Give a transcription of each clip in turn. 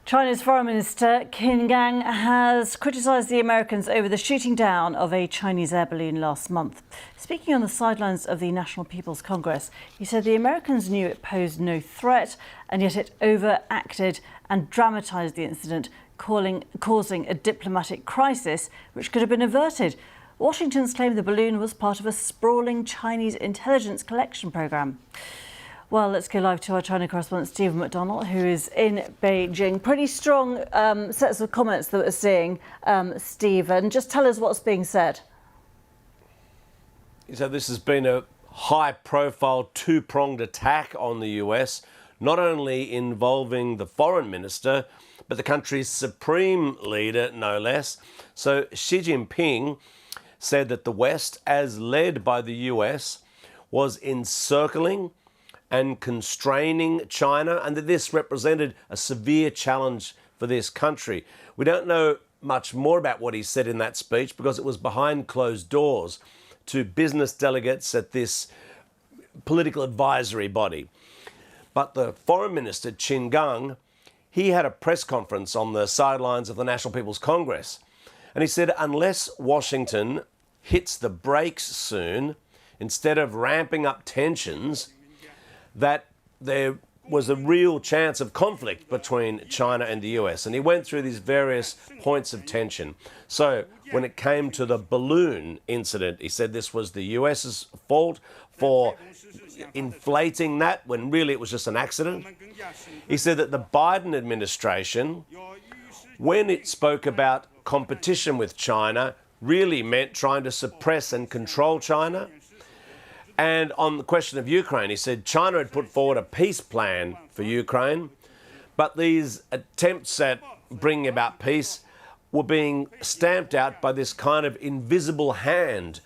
China's Foreign Minister Qin Gang has criticised the Americans over the shooting down of a Chinese air balloon last month. Speaking on the sidelines of the National People's Congress, he said the Americans knew it posed no threat, and yet it overacted and dramatised the incident, causing a diplomatic crisis which could have been averted. Washington's claimed the balloon was part of a sprawling Chinese intelligence collection programme. Well, let's go live to our China correspondent, Stephen McDonald, who is in Beijing. Pretty strong sets of comments that we're seeing, Stephen. Just tell us what's being said. So this has been a high-profile, two-pronged attack on the US, not only involving the foreign minister, but the country's supreme leader, no less. So Xi Jinping said that the West, as led by the US, was encircling and constraining China, and that this represented a severe challenge for this country. We don't know much more about what he said in that speech because it was behind closed doors to business delegates at this political advisory body. But the foreign minister, Qin Gang, he had a press conference on the sidelines of the National People's Congress. And he said, unless Washington hits the brakes soon, instead of ramping up tensions, that there was a real chance of conflict between China and the US. And he went through these various points of tension. So when it came to the balloon incident, he said this was the US's fault for inflating that when really it was just an accident. He said that the Biden administration, when it spoke about competition with China, really meant trying to suppress and control China. And on the question of Ukraine, he said China had put forward a peace plan for Ukraine, but these attempts at bringing about peace were being stamped out by this kind of invisible hand.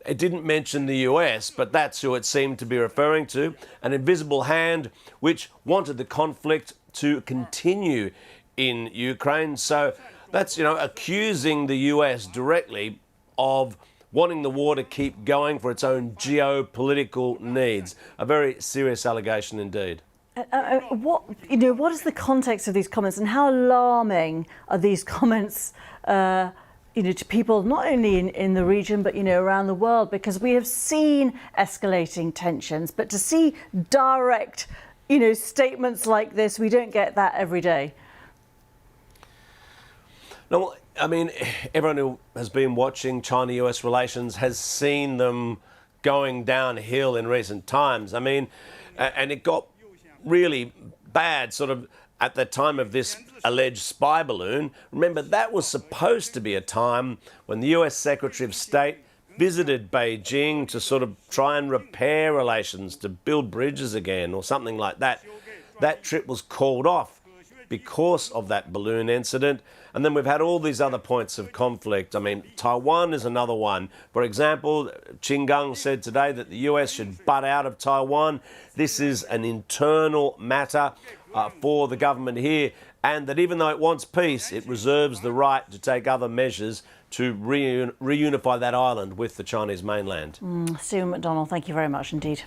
It didn't mention the US, but that's who it seemed to be referring to, an invisible hand which wanted the conflict to continue in Ukraine. So that's, accusing the US directly of wanting the war to keep going for its own geopolitical needs. A very serious allegation indeed. What is the context of these comments, and how alarming are these comments, to people not only in the region but around the world? Because we have seen escalating tensions, but to see direct, statements like this, we don't get that every day. No, I mean, everyone who has been watching China-US relations has seen them going downhill in recent times. I mean, and it got really bad sort of at the time of this alleged spy balloon. Remember, that was supposed to be a time when the US Secretary of State visited Beijing to sort of try and repair relations, to build bridges again or something like that. That trip was called off because of that balloon incident. And then we've had all these other points of conflict. I mean, Taiwan is another one. For example, Qin Gang said today that the US should butt out of Taiwan. This is an internal matter for the government here, and that even though it wants peace, it reserves the right to take other measures to reunify that island with the Chinese mainland. Stephen McDonald, thank you very much indeed.